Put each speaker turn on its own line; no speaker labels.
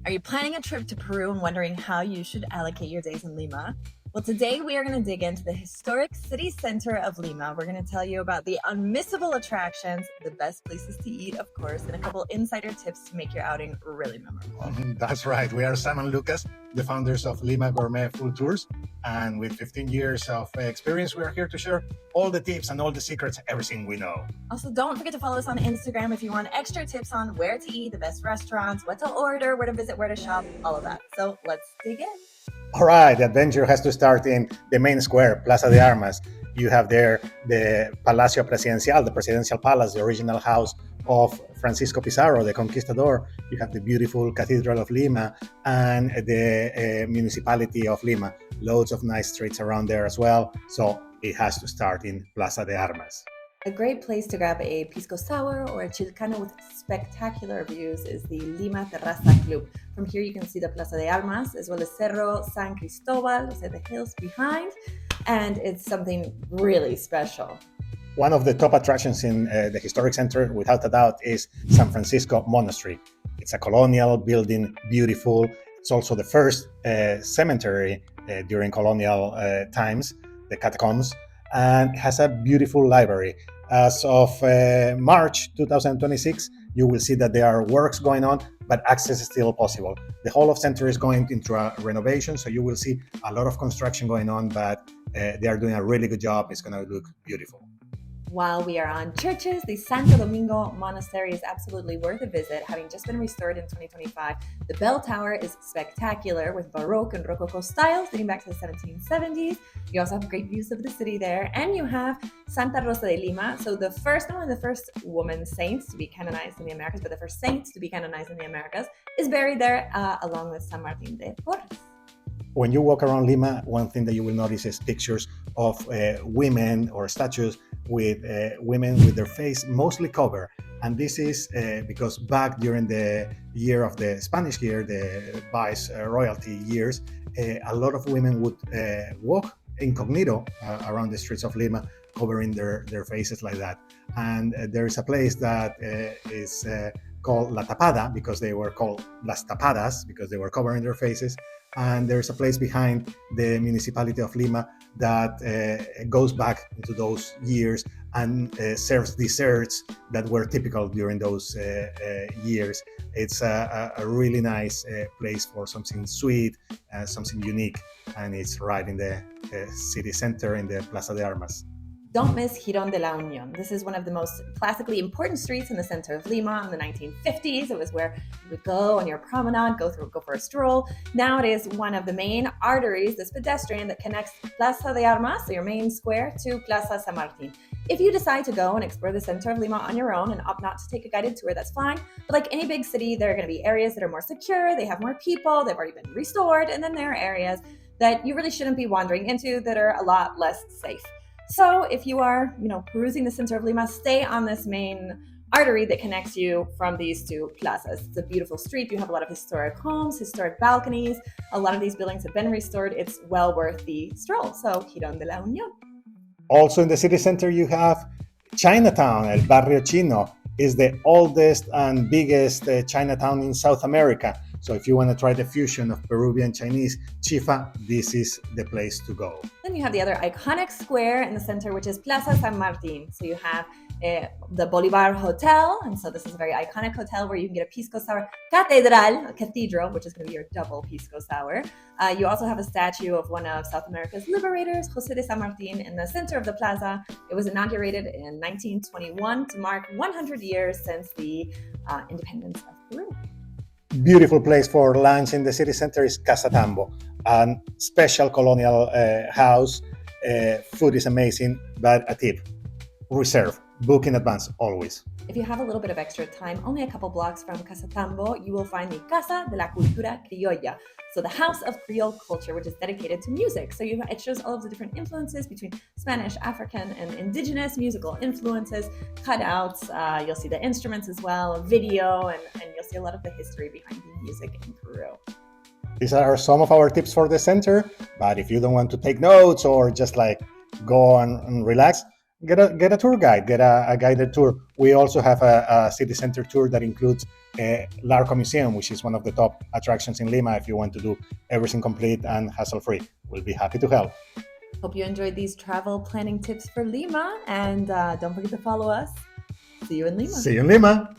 Are you planning a trip to Peru and wondering how you should allocate your days in Lima? Well, today we are going to dig into the historic city center of Lima. We're going to tell you about the unmissable attractions, the best places to eat, of course, and a couple insider tips to make your outing really memorable.
That's right. We are Sam and Lucas, the founders of Lima Gourmet Food Tours. And with 15 years of experience, we are here to share all the tips and all the secrets, everything we know.
Also, don't forget to follow us on Instagram if you want extra tips on where to eat, the best restaurants, what to order, where to visit, where to shop, all of that. So let's dig in.
All right, the adventure has to start in the main square, Plaza de Armas. You have there the Palacio Presidencial, the presidential palace, the original house of Francisco Pizarro, the conquistador. You have the beautiful Cathedral of Lima and the municipality of Lima. Loads of nice streets around there as well. So it has to start in Plaza de Armas.
A great place to grab a pisco sour or a chilcano with spectacular views is the Lima Terraza Club. From here you can see the Plaza de Armas as well as Cerro San Cristobal, so the hills behind, and it's something really special.
One of the top attractions in the historic center, without a doubt, is San Francisco Monastery. It's a colonial building, beautiful. It's also the first cemetery during colonial times, the catacombs, and has a beautiful library. As of March 2026, you will see that there are works going on, but access is still possible. The whole of center is going into a renovation, so you will see a lot of construction going on, but they are doing a really good job. It's going to look beautiful.
While we are on churches, the Santo Domingo Monastery is absolutely worth a visit, having just been restored in 2025. The bell tower is spectacular with Baroque and Rococo styles dating back to the 1770s. You also have great views of the city there, and you have Santa Rosa de Lima. So the first, not only the first woman saint to be canonized in the Americas, but the first saint to be canonized in the Americas, is buried there along with San Martin de Porres.
When you walk around Lima, one thing that you will notice is pictures of women or statues with women with their face mostly covered. And this is because back during the year of the Spanish year, the Vice Royalty years, a lot of women would walk incognito around the streets of Lima, covering their faces like that. And there is a place that is called La Tapada, because they were called Las Tapadas, because they were covering their faces. And there's a place behind the municipality of Lima that goes back into those years and serves desserts that were typical during those years. It's a really nice place for something sweet, something unique, and it's right in the city center in the Plaza de Armas.
Don't miss Girón de la Unión. This is one of the most classically important streets in the center of Lima in the 1950s. It was where you would go on your promenade, go for a stroll. Now it is one of the main arteries, this pedestrian that connects Plaza de Armas, so your main square, to Plaza San Martin. If you decide to go and explore the center of Lima on your own and opt not to take a guided tour, that's fine. But like any big city, there are going to be areas that are more secure, they have more people, they've already been restored, and then there are areas that you really shouldn't be wandering into that are a lot less safe. So if you are, perusing the center of Lima, stay on this main artery that connects you from these two plazas. It's a beautiful street. You have a lot of historic homes, historic balconies. A lot of these buildings have been restored. It's well worth the stroll. So Girón de la Unión.
Also in the city center, you have Chinatown. El Barrio Chino is the oldest and biggest Chinatown in South America. So if you want to try the fusion of Peruvian Chinese chifa, this is the place to go.
Then you have the other iconic square in the center, which is Plaza San Martin. So you have the Bolivar Hotel, and so this is a very iconic hotel where you can get a pisco sour cathedral, which is going to be your double pisco sour. You also have a statue of one of South America's liberators, José de San Martin, in the center of the plaza. It was inaugurated in 1921 to mark 100 years since the independence of Peru.
Beautiful place for lunch in the city center is Casa Tambo, a special colonial house. Food is amazing, but a tip: reserve, book in advance, always.
If you have a little bit of extra time, only a couple blocks from Casa Tambo, you will find the Casa de la Cultura Criolla, so the House of Creole Culture, which is dedicated to music. So it shows all of the different influences between Spanish, African, and indigenous musical influences, cutouts. You'll see the instruments as well, video, and you'll see a lot of the history behind the music in Peru.
These are some of our tips for the center, but if you don't want to take notes or just go and relax, get a tour guide, get a guided tour. We also have a city center tour that includes a Larco Museum, which is one of the top attractions in Lima. If you want to do everything complete and hassle-free, we'll be happy to help.
Hope you enjoyed these travel planning tips for Lima, and don't forget to follow us. See you in Lima.
See you in Lima.